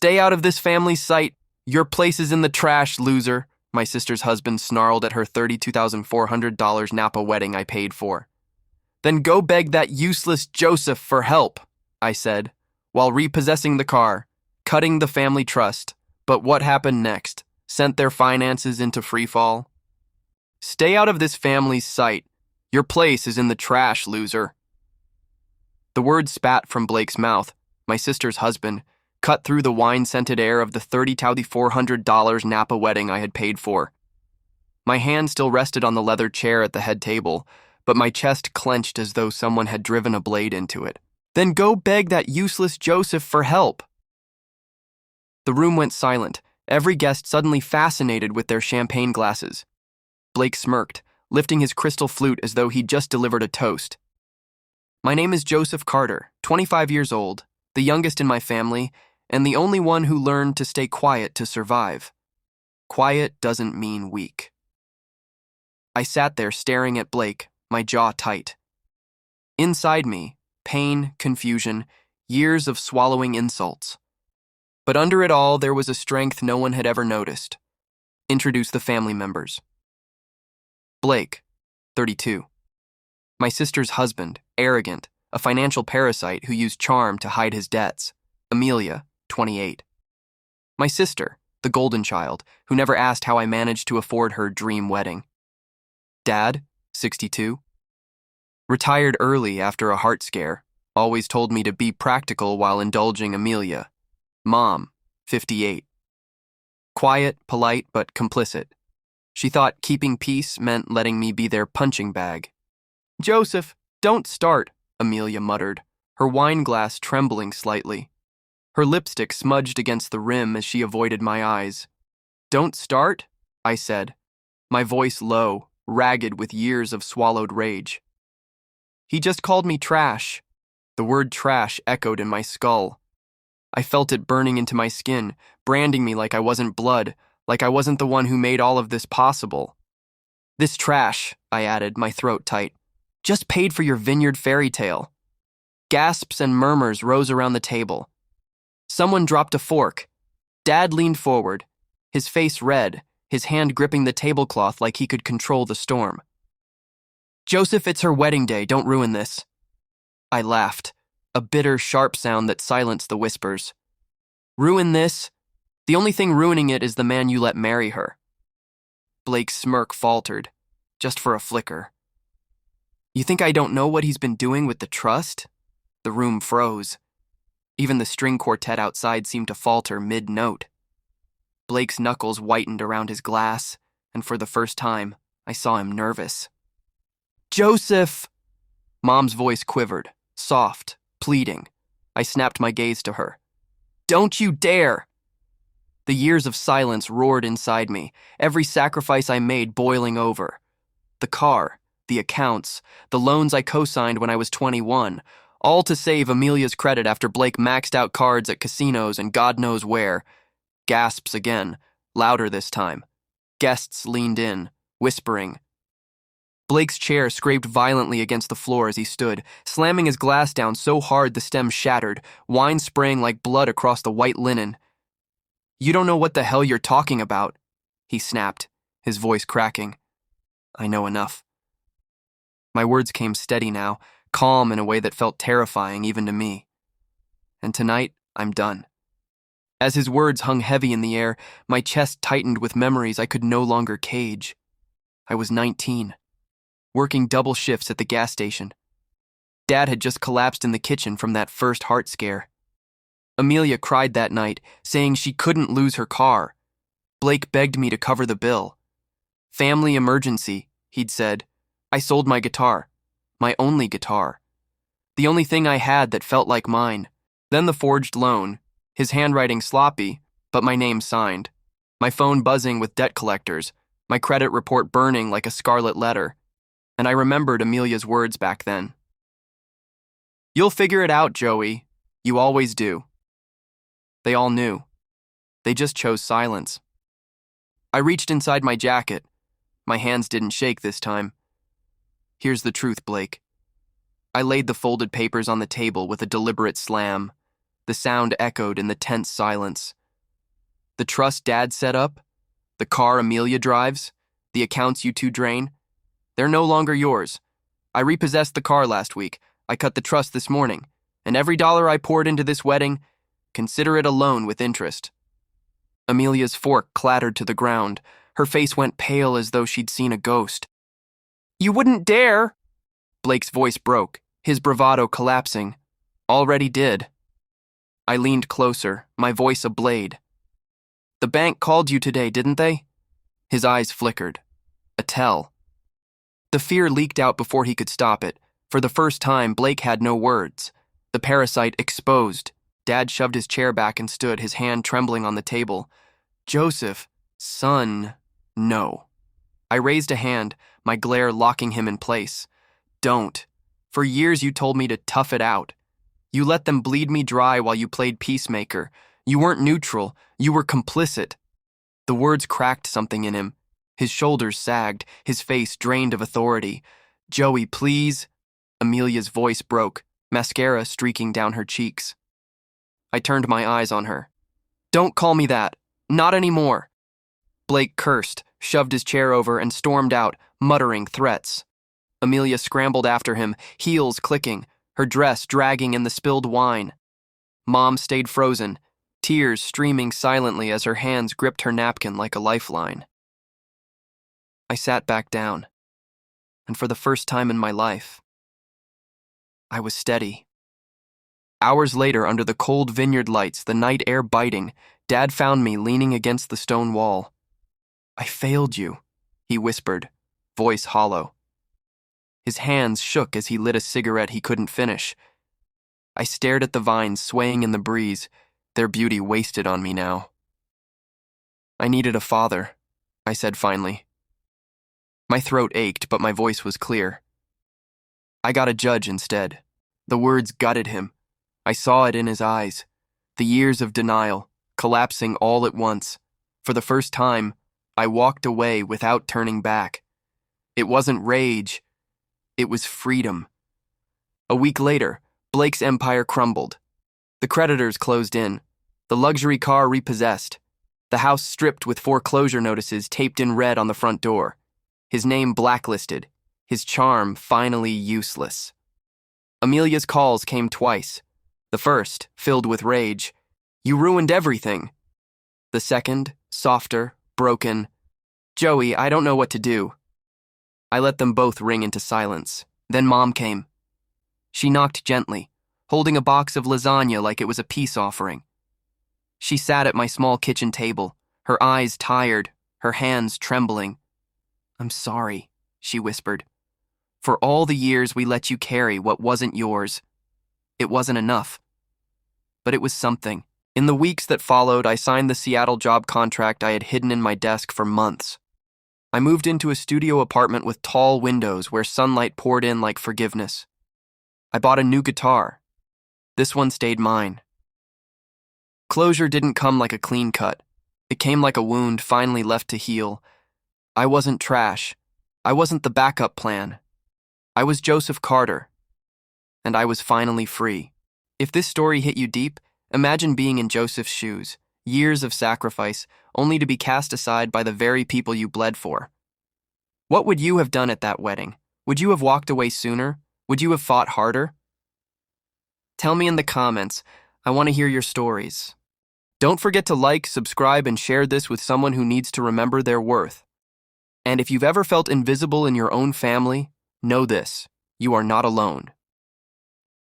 Stay out of this family's sight. Your place is in the trash, loser, my sister's husband snarled at her $32,400 Napa wedding I paid for. Then go beg that useless Joseph for help, I said, while repossessing the car, cutting the family trust. But what happened next? Sent their finances into freefall? Stay out of this family's sight. Your place is in the trash, loser. The words spat from Blake's mouth, my sister's husband, cut through the wine-scented air of the $30,400 Napa wedding I had paid for. My hand still rested on the leather chair at the head table, but my chest clenched as though someone had driven a blade into it. Then go beg that useless Joseph for help. The room went silent, every guest suddenly fascinated with their champagne glasses. Blake smirked, lifting his crystal flute as though he'd just delivered a toast. My name is Joseph Carter, 25 years old, the youngest in my family, and the only one who learned to stay quiet to survive. Quiet doesn't mean weak. I sat there staring at Blake, my jaw tight. Inside me, pain, confusion, years of swallowing insults. But under it all, there was a strength no one had ever noticed. Introduce the family members. Blake, 32. My sister's husband, arrogant, a financial parasite who used charm to hide his debts. Amelia, 28. My sister, the golden child, who never asked how I managed to afford her dream wedding. Dad, 62. Retired early after a heart scare, always told me to be practical while indulging Amelia. Mom, 58. Quiet, polite, but complicit. She thought keeping peace meant letting me be their punching bag. Joseph, don't start, Amelia muttered, her wine glass trembling slightly. Her lipstick smudged against the rim as she avoided my eyes. Don't start, I said, my voice low, ragged with years of swallowed rage. He just called me trash. The word trash echoed in my skull. I felt it burning into my skin, branding me like I wasn't blood, like I wasn't the one who made all of this possible. This trash, I added, my throat tight, just paid for your vineyard fairy tale. Gasps and murmurs rose around the table. Someone dropped a fork. Dad leaned forward, his face red, his hand gripping the tablecloth like he could control the storm. Joseph, it's her wedding day, don't ruin this. I laughed, a bitter, sharp sound that silenced the whispers. Ruin this? The only thing ruining it is the man you let marry her. Blake's smirk faltered, just for a flicker. You think I don't know what he's been doing with the trust? The room froze. Even the string quartet outside seemed to falter mid-note. Blake's knuckles whitened around his glass, and for the first time, I saw him nervous. Joseph! Mom's voice quivered, soft, pleading. I snapped my gaze to her. Don't you dare! The years of silence roared inside me, every sacrifice I made boiling over. The car, the accounts, the loans I co-signed when I was 21, all to save Amelia's credit after Blake maxed out cards at casinos and God knows where. Gasps again, louder this time. Guests leaned in, whispering. Blake's chair scraped violently against the floor as he stood, slamming his glass down so hard the stem shattered, wine spraying like blood across the white linen. You don't know what the hell you're talking about, he snapped, his voice cracking. I know enough. My words came steady now, calm in a way that felt terrifying even to me. And tonight, I'm done. As his words hung heavy in the air, my chest tightened with memories I could no longer cage. I was 19, working double shifts at the gas station. Dad had just collapsed in the kitchen from that first heart scare. Amelia cried that night, saying she couldn't lose her car. Blake begged me to cover the bill. Family emergency, he'd said. I sold my guitar. My only guitar. The only thing I had that felt like mine. Then the forged loan, his handwriting sloppy, but my name signed. My phone buzzing with debt collectors, my credit report burning like a scarlet letter. And I remembered Amelia's words back then. You'll figure it out, Joey. You always do. They all knew. They just chose silence. I reached inside my jacket. My hands didn't shake this time. Here's the truth, Blake. I laid the folded papers on the table with a deliberate slam. The sound echoed in the tense silence. The trust Dad set up, the car Amelia drives, the accounts you two drain, they're no longer yours. I repossessed the car last week. I cut the trust this morning. And every dollar I poured into this wedding, consider it a loan with interest. Amelia's fork clattered to the ground. Her face went pale as though she'd seen a ghost. You wouldn't dare! Blake's voice broke, his bravado collapsing. Already did. I leaned closer, my voice a blade. The bank called you today, didn't they? His eyes flickered. A tell. The fear leaked out before he could stop it. For the first time, Blake had no words. The parasite exposed. Dad shoved his chair back and stood, his hand trembling on the table. Joseph, son, no. I raised a hand, my glare locking him in place. Don't. For years you told me to tough it out. You let them bleed me dry while you played peacemaker. You weren't neutral, you were complicit. The words cracked something in him. His shoulders sagged, his face drained of authority. Joey, please. Amelia's voice broke, mascara streaking down her cheeks. I turned my eyes on her. Don't call me that. Not anymore. Blake cursed, shoved his chair over, and stormed out, muttering threats. Amelia scrambled after him, heels clicking, her dress dragging in the spilled wine. Mom stayed frozen, tears streaming silently as her hands gripped her napkin like a lifeline. I sat back down, and for the first time in my life, I was steady. Hours later, under the cold vineyard lights, the night air biting, Dad found me leaning against the stone wall. I failed you, he whispered, voice hollow. His hands shook as he lit a cigarette he couldn't finish. I stared at the vines swaying in the breeze, their beauty wasted on me now. I needed a father, I said finally. My throat ached, but my voice was clear. I got a judge instead. The words gutted him. I saw it in his eyes. The years of denial, collapsing all at once. For the first time, I walked away without turning back. It wasn't rage. It was freedom. A week later, Blake's empire crumbled. The creditors closed in. The luxury car repossessed. The house stripped with foreclosure notices taped in red on the front door. His name blacklisted. His charm finally useless. Amelia's calls came twice. The first, filled with rage. You ruined everything. The second, softer, broken. Joey, I don't know what to do. I let them both ring into silence. Then Mom came. She knocked gently, holding a box of lasagna like it was a peace offering. She sat at my small kitchen table, her eyes tired, her hands trembling. I'm sorry, she whispered. For all the years we let you carry what wasn't yours. It wasn't enough. But it was something. In the weeks that followed, I signed the Seattle job contract I had hidden in my desk for months. I moved into a studio apartment with tall windows where sunlight poured in like forgiveness. I bought a new guitar. This one stayed mine. Closure didn't come like a clean cut. It came like a wound finally left to heal. I wasn't trash. I wasn't the backup plan. I was Joseph Carter. And I was finally free. If this story hit you deep, imagine being in Joseph's shoes. Years of sacrifice, only to be cast aside by the very people you bled for. What would you have done at that wedding? Would you have walked away sooner? Would you have fought harder? Tell me in the comments. I want to hear your stories. Don't forget to like, subscribe, and share this with someone who needs to remember their worth. And if you've ever felt invisible in your own family, know this: you are not alone.